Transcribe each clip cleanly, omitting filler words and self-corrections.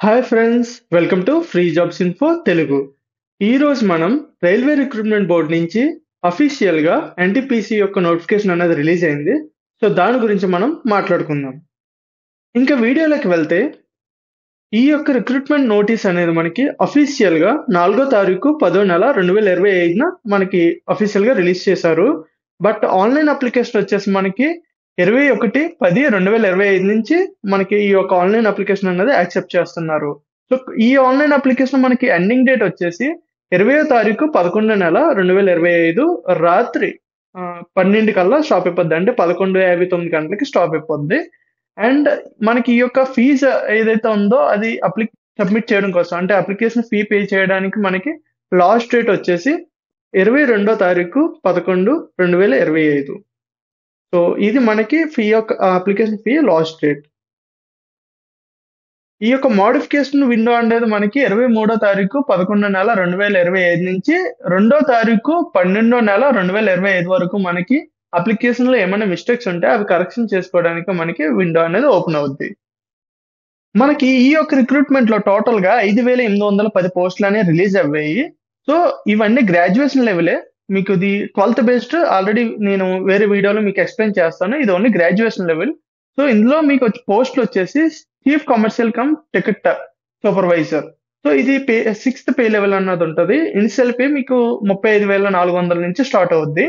Hi friends, welcome to free jobs info Telugu. ఈరోజు మనం railway recruitment board నుంచి అఫీషియల్గా ఎన్టీపీసీ యొక్క నోటిఫికేషన్ అనేది రిలీజ్ అయింది. సో దాని గురించి మనం మాట్లాడుకుందాం. ఇంకా వీడియోలోకి వెళ్తే ఈ యొక్క రిక్రూట్మెంట్ నోటీస్ అనేది మనకి అఫీషియల్గా 4వ తారీఖు 10వ నెల 2025న మనకి అఫీషియల్గా రిలీజ్ చేశారు. బట్ ఆన్లైన్ అప్లికేషన్ వచ్చేసి మనకి 21/10/2025 నుంచి మనకి ఈ యొక్క ఆన్లైన్ అప్లికేషన్ అనేది యాక్సెప్ట్ చేస్తున్నారు. సో ఈ ఆన్లైన్ అప్లికేషన్ మనకి ఎండింగ్ డేట్ వచ్చేసి 20వ తారీఖు 11వ నెల 2025 రాత్రి 12 కల్లా స్టాప్ అయిపోద్ది. అంటే 11:59 గంటలకి స్టాప్ అయిపోద్ది. అండ్ మనకి ఈ యొక్క ఫీజు ఏదైతే ఉందో అది సబ్మిట్ చేయడం కోసం, అంటే అప్లికేషన్ ఫీ పే చేయడానికి మనకి లాస్ట్ డేట్ వచ్చేసి 22వ తారీఖు 11/2025. సో ఇది మనకి ఫీ యొక్క అప్లికేషన్ ఫీ లాస్ట్ డేట్. ఈ యొక్క మోడిఫికేషన్ విండో అనేది మనకి 23వ తారీఖు 11వ నెల 2025 నుంచి 2వ తారీఖు 12వ నెల 2025 వరకు మనకి అప్లికేషన్లో ఏమైనా మిస్టేక్స్ ఉంటే అవి కరెక్షన్ చేసుకోవడానికి మనకి విండో అనేది ఓపెన్ అవుద్ది. మనకి ఈ యొక్క రిక్రూట్మెంట్లో టోటల్గా 5,810 పోస్టులు అనేవి రిలీజ్ అయ్యాయి. సో ఇవన్నీ గ్రాడ్యుయేషన్ లెవెలే. మీకు ఇది 12th బేస్డ్ ఆల్రెడీ నేను వేరే వీడియోలో మీకు ఎక్స్ప్లెయిన్ చేస్తాను. ఇది ఓన్లీ గ్రాడ్యుయేషన్ లెవెల్. సో ఇందులో మీకు పోస్టులు వచ్చేసి chief commercial cum ticket supervisor. So ఇది 6th పే లెవెల్ అన్నది ఉంటుంది. ఇనిషియల్ పే మీకు 35,400 నుంచి స్టార్ట్ అవుద్ది.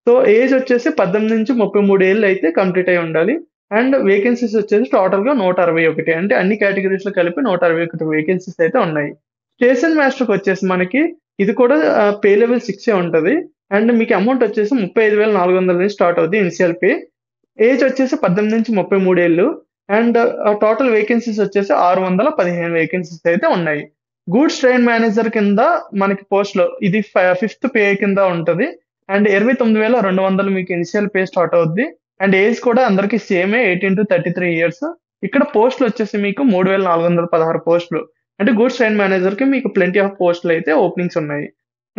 సో ఏజ్ వచ్చేసి 18 నుంచి 33 ఏళ్ళు అయితే కంప్లీట్ అయి ఉండాలి. అండ్ వేకెన్సీస్ వచ్చేసి టోటల్గా 161, అంటే అన్ని కేటగిరీస్లో కలిపి 161 వేకెన్సీస్ అయితే ఉన్నాయి. స్టేషన్ మాస్టర్కి వచ్చేసి మనకి ఇది కూడా పే లెవెల్ 6 ఉంటుంది. అండ్ మీకు అమౌంట్ వచ్చేసి 35,400 నుంచి స్టార్ట్ అవుద్ది ఇనిషియల్ పే. ఏజ్ వచ్చేసి 18 నుంచి 33 ఏళ్ళు. అండ్ టోటల్ వేకెన్సీస్ వచ్చేసి 615 వేకెన్సీస్ అయితే ఉన్నాయి. గూడ్స్ ట్రైన్ మేనేజర్ కింద మనకి పోస్ట్లో ఇది 5th పే కింద ఉంటుంది. అండ్ 29,200 మీకు ఇనిషియల్ పే స్టార్ట్ అవుద్ది. అండ్ ఏజ్ కూడా అందరికీ సేమే, 18 to 33 ఇయర్స్. ఇక్కడ పోస్టులు వచ్చేసి మీకు 3,416 పోస్టులు. అంటే గూడ్స్ ట్రైన్ మేనేజర్ కి మీకు ప్లెంటీ ఆఫ్ పోస్టులు అయితే ఓపెనింగ్స్ ఉన్నాయి.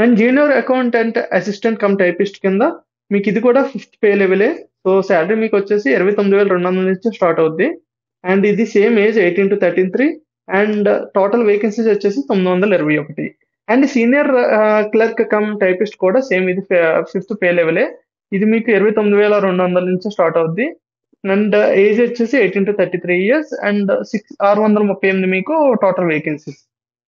And junior accountant assistant cum typist కింద మీకు ఇది కూడా 5th పే లెవెలే. సో శాలరీ మీకు వచ్చేసి 29,200 నుంచి స్టార్ట్ అవుద్ది. అండ్ ఇది same age 18 to 33. And total vacancies వచ్చేసి 921. And senior clerk cum typist కూడా సేమ్, ఇది 5th పే లెవెలే. ఇది మీకు 29,200 నుంచి స్టార్ట్ అవుద్ది. అండ్ ఏజ్ వచ్చేసి 18 to 33 ఇయర్స్. అండ్ 638 మీకు total vacancies.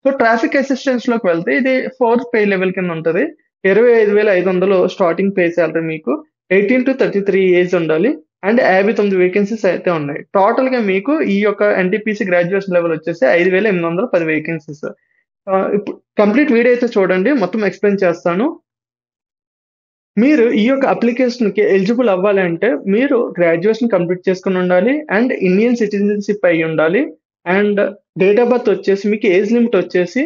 So traffic assistance లోకి వెళ్తే ఇది 4th పే లెవెల్ కింద ఉంటుంది. 25,500 స్టార్టింగ్ పే సాలరీ మీకు. 18 to 33 ఏజ్ ఉండాలి. అండ్ 59 వేకెన్సీస్ అయితే ఉన్నాయి. టోటల్ గా మీకు ఈ యొక్క ఎన్టీపీసీ గ్రాడ్యుయేషన్ లెవెల్ వచ్చేసి 5,810 వేకెన్సీస్. ఇప్పుడు కంప్లీట్ వీడియో అయితే చూడండి, మొత్తం ఎక్స్ప్లెయిన్ చేస్తాను. మీరు ఈ యొక్క అప్లికేషన్కి ఎలిజిబుల్ అవ్వాలంటే మీరు గ్రాడ్యుయేషన్ కంప్లీట్ చేసుకుని ఉండాలి. అండ్ ఇండియన్ సిటిజన్షిప్ అయి ఉండాలి. అండ్ డేట్ ఆఫ్ బర్త్ వచ్చేసి మీకు ఏజ్ లిమిట్ వచ్చేసి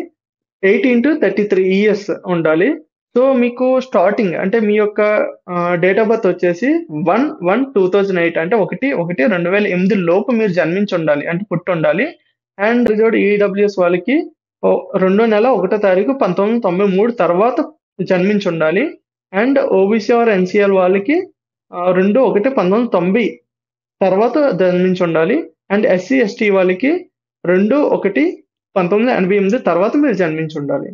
18 to 33 ఇయర్స్ ఉండాలి. సో మీకు స్టార్టింగ్ అంటే మీ యొక్క డేట్ ఆఫ్ బర్త్ వచ్చేసి 1/1/2008, అంటే 1/1/2008 లోపు మీరు జన్మించి ఉండాలి, అంటే పుట్టి ఉండాలి. అండ్ ఈడబ్ల్యూఎస్ వాళ్ళకి 2వ నెల 1వ తారీఖు 1993 తర్వాత జన్మించి ఉండాలి. అండ్ ఓబీసీ ఆర్ ఎన్సీఎల్ వాళ్ళకి 2/1/1990 తర్వాత జన్మించి ఉండాలి. అండ్ ఎస్సీ ఎస్టీ వాళ్ళకి 2/1/1988 తర్వాత మీరు జన్మించి ఉండాలి.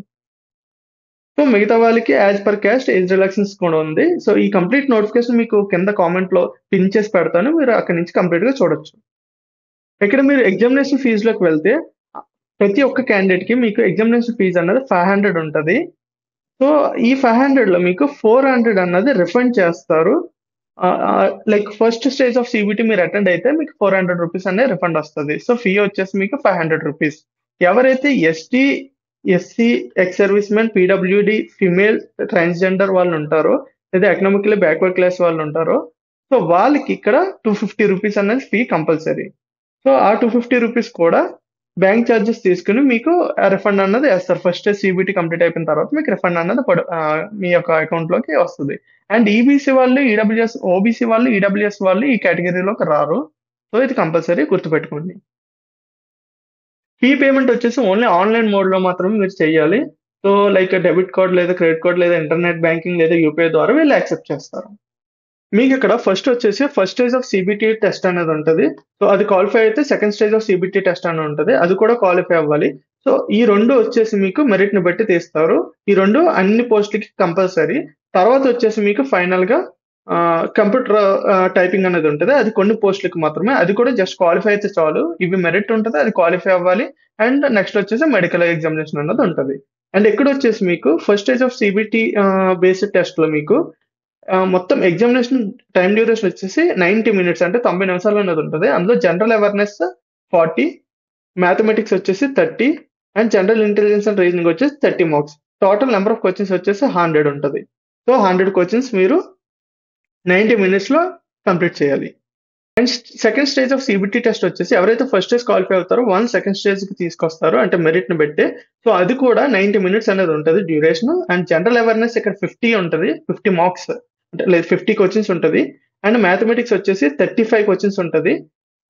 సో మిగతా వాళ్ళకి యాజ్ పర్ క్యాస్ట్ ఏజ్ రిలాక్సెన్స్ కూడా ఉంది. సో ఈ కంప్లీట్ నోటిఫికేషన్ మీకు కింద కామెంట్ లో పిన్ చేసి పెడతాను, మీరు అక్కడి నుంచి కంప్లీట్ గా చూడొచ్చు. ఇక్కడ మీరు ఎగ్జామినేషన్ ఫీజులోకి వెళ్తే ప్రతి ఒక్క క్యాండిడేట్ కి మీకు ఎగ్జామినేషన్ ఫీజు అన్నది 500 ఉంటుంది. సో ఈ 500 లో మీకు 400 అన్నది రిఫండ్ చేస్తారు. Like first stage of CBT మీరు అటెండ్ అయితే మీకు 400 రూపీస్ అనేది రిఫండ్ వస్తుంది. సో ఫీ వచ్చేసి మీకు 500 రూపీస్. ఎవరైతే ST, SC, ex service men, PWD, female, transgender వాళ్ళు ఉంటారో, లేదా ఎకనామికలీ బ్యాక్వర్డ్ క్లాస్ వాళ్ళు ఉంటారో, సో వాళ్ళకి ఇక్కడ 250 రూపీస్ అనేది ఫీ కంపల్సరీ. సో ఆ 250 రూపీస్ కూడా బ్యాంక్ ఛార్జెస్ తీసుకుని మీకు రిఫండ్ అన్నది వేస్తారు. ఫస్ట్ సిబిటి కంప్లీట్ అయిపోయిన తర్వాత మీకు రిఫండ్ అన్నది మీ యొక్క అకౌంట్ లోకి వస్తుంది. అండ్ ఈబీసీ వాళ్ళు, ఈడబ్ల్యూఎస్, ఓబీసీ వాళ్ళు, ఈడబ్ల్యూఎస్ వాళ్ళు ఈ కేటగిరీలోకి రారు. సో ఇది కంపల్సరీ గుర్తుపెట్టుకోండి. ఫీ పేమెంట్ వచ్చేసి ఓన్లీ ఆన్లైన్ మోడ్ లో మాత్రమే మీరు చేయాలి. సో లైక్ డెబిట్ కార్డ్ లేదా క్రెడిట్ కార్డ్ లేదా ఇంటర్నెట్ బ్యాంకింగ్ లేదా యూపీఐ ద్వారా వీళ్ళు యాక్సెప్ట్ చేస్తారు. మీకు ఇక్కడ ఫస్ట్ వచ్చేసి first stage of CBT test అనేది ఉంటది. సో అది క్వాలిఫై అయితే second stage of CBT test అని ఉంటది. అది కూడా క్వాలిఫై అవ్వాలి. సో ఈ 2 వచ్చేసి మీకు మెరిట్‌ని బట్టి తీస్తారు. ఈ 2 అన్ని పోస్ట్‌లకి కంపల్సరీ. తర్వాత వచ్చేసి మీకు ఫైనల్‌గా కంప్యూటర్ టైపింగ్ అనేది ఉంటది. అది కొన్ని పోస్ట్‌లకి మాత్రమే. అది కూడా జస్ట్ క్వాలిఫై అయితే చాలు. ఇవి మెరిట్ ఉంటది. అది క్వాలిఫై అవ్వాలి. అండ్ నెక్స్ట్ వచ్చేసి మెడికల్ ఎగ్జామినేషన్ అన్నది ఉంటది. అండ్ ఇక్కడొచ్చేసి మీకు first stage of CBT based టెస్ట్‌లో మీకు మొత్తం ఎగ్జామినేషన్ టైమ్ డ్యూరేషన్ వచ్చేసి 90 మినిట్స్ అంటే 90 నిమిషాలు అనేది ఉంటది. అందులో జనరల్ అవేర్‌నెస్ 40, మ్యాథమెటిక్స్ వచ్చేసి 30 and general intelligence and reasoning వచ్చేసి 30 marks. Total number of questions వచ్చేసి 100 ఉంటది. సో 100 క్వెషన్స్ మీరు 90 మినిట్స్‌లో కంప్లీట్ చేయాలి. And second stage of CBT test వచ్చేసి ఎవరైతే ఫస్ట్ స్టేజ్ క్వాలిఫై అవుతారో వాళ్ళు సెకండ్ స్టేజ్‌కి తీసుకొస్తారు. అంటే మెరిట్‌ని బట్టి. సో అది కూడా 90 మినిట్స్ అనేది ఉంటది డ్యూరేషన్. అండ్ జనరల్ అవేర్‌నెస్ ఇక్కడ 50 ఉంటది. 50 మార్క్స్ అంటే లేదు 50 క్వెషన్స్ ఉంటది. అండ్ మ్యాథమెటిక్స్ వచ్చేసి 35 క్వెషన్స్ ఉంటది.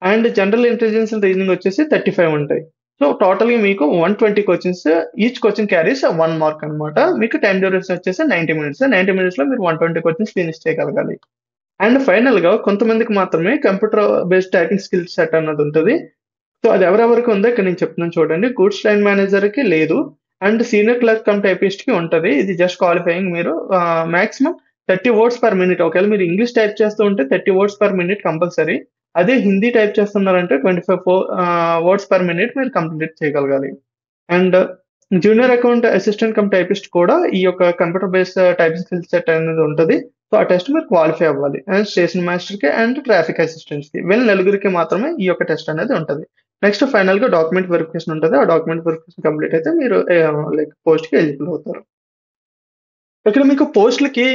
And general intelligence and reasoning వచ్చేసి 35 ఉంటాయి. సో టోటల్‌గా మీకు 120 questions each question carries 1 mark అన్నమాట. మీకు టైమ్ డ్యూరేషన్ వచ్చేసి 90 మినిట్స్. 90 మినిట్స్‌లో మీరు 120 క్వెషన్స్ ఫినిష్ చేయగలగాలి. అండ్ ఫైనల్‌గా కొంతమందికి మాత్రమే computer based typing skill set అన్నది ఉంటది. సో అది ఎవరెవరికి ఉందో ఇక్కడ నేను చెప్తున్నాను చూడండి. గూడ్స్ లైన్ మేనేజర్‌కి లేదు. అండ్ సీనియర్ క్లర్క్ కమ్ టైపిస్ట్‌కి ఉంటది. ఇది జస్ట్ క్వాలిఫైయింగ్ మీరు మాక్సిమం 30 వర్డ్స్ పర్ మినిట్. ఒకవేళ మీరు ఇంగ్లీష్ టైప్ చేస్తూ ఉంటే 30 వర్డ్స్ పర్ మినిట్ కంపల్సరీ. అదే హిందీ టైప్ చేస్తున్నారంటే 25 వర్డ్స్ పర్ మినిట్ మీరు కంప్లీట్ చేయగలగాలి. And junior account assistant cum typist కూడా ఈ యొక్క computer based typing skill set అనేది ఉంటది. సో ఆ టెస్ట్ మీరు క్వాలిఫై అవ్వాలి. అండ్ స్టేషన్ మాస్టర్‌కి అండ్ ట్రాఫిక్ అసిస్టెంట్స్‌కి వీళ్ళ నలుగురికి మాత్రమే ఈ యొక్క టెస్ట్ అనేది ఉంటది. నెక్స్ట్ ఫైనల్‌గా డాక్యుమెంట్ వెరిఫికేషన్ ఉంటది. ఆ డాక్యుమెంట్ వెరిఫికేషన్ కంప్లీట్ అయితే మీరు లైక్ పోస్ట్‌కి ఎలిజిబుల్ అవుతారు. ఇక్కడ మీకు పోస్ట్‌లకి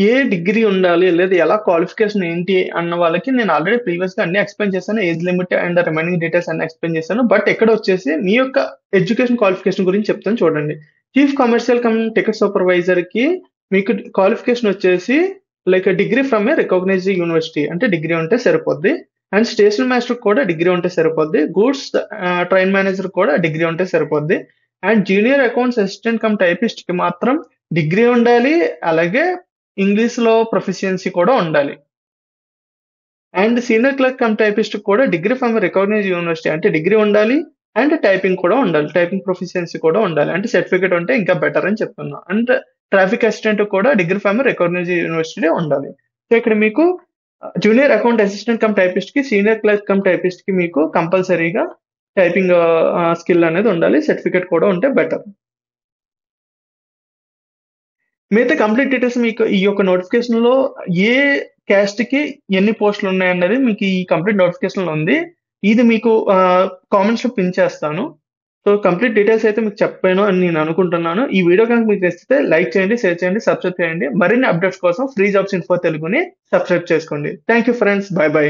ఏ డిగ్రీ ఉండాలి? లేదా ఎలా క్వాలిఫికేషన్ ఏంటి అన్న వాళ్ళకి నేను ఆల్రెడీ ప్రీవియస్‌గా అన్నీ ఎక్స్‌ప్లెయిన్ చేశాను. Age limit and remaining details అన్నీ ఎక్స్‌ప్లెయిన్ చేశాను. బట్ ఇక్కడొచ్చేసి మీ యొక్క ఎడ్యుకేషన్ క్వాలిఫికేషన్ గురించి చెప్తాను చూడండి. చీఫ్ కమర్షియల్ కమ్ టికెట్ సూపర్వైజర్‌కి మీకు క్వాలిఫికేషన్ వచ్చేసి like degree from a recognised university అంటే డిగ్రీ ఉంటే సరిపోద్ది. అండ్ స్టేషన్ మాస్టర్‌కి కూడా డిగ్రీ ఉంటే సరిపోద్ది. గూడ్స్ ట్రైన్ మేనేజర్ కూడా డిగ్రీ ఉంటే సరిపోద్ది. And junior accounts assistant cum టైపిస్ట్‌కి మాత్రం డిగ్రీ ఉండాలి. అలాగే ఇంగ్లీష్‌లో ప్రొఫిషియన్సీ కూడా ఉండాలి. And senior clerk cum typist కూడా డిగ్రీ ఫ్రమ్ రికగ్నైజ్డ్ యూనివర్సిటీ అంటే డిగ్రీ ఉండాలి. అండ్ టైపింగ్ కూడా ఉండాలి. టైపింగ్ ప్రొఫిషియన్సీ కూడా ఉండాలి. అంటే సర్టిఫికేట్ ఉంటే ఇంకా బెటర్ అని చెప్తున్నా. అండ్ ట్రాఫిక్ అసిస్టెంట్ కూడా డిగ్రీ ఫ్రమ్ రికగ్నైజ్డ్ యూనివర్సిటీ ఉండాలి. సో ఇక్కడ మీకు జూనియర్ అకౌంట్ అసిస్టెంట్ కమ్ టైపిస్ట్‌కి, సీనియర్ క్లర్క్ కమ్ టైపిస్ట్‌కి మీకు కంపల్సరీగా టైపింగ్ స్కిల్ అనేది ఉండాలి. సర్టిఫికేట్ కూడా ఉంటే బెటర్. మిగతా కంప్లీట్ డీటెయిల్స్ మీకు ఈ యొక్క నోటిఫికేషన్‌లో ఏ క్యాస్ట్‌కి ఎన్ని పోస్టులున్నాయన్నది మీకు ఈ కంప్లీట్ నోటిఫికేషన్‌లో ఉంది. ఇది మీకు కామెంట్స్‌లో పిన్ చేస్తాను. సో, కంప్లీట్ డీటెయిల్స్ అయితే మీకు చెప్పాను అని నేను అనుకుంటున్నాను. ఈ వీడియో గనుక మీకు నచ్చితే లైక్ చేయండి, షేర్ చేయండి, సబ్స్క్రైబ్ చేయండి. మరిన్ని అప్డేట్స్ కోసం ఫ్రీ జాబ్స్ ఇన్ఫో తెలుగుని సబ్స్క్రైబ్ చేసుకోండి. Thank you friends. By by.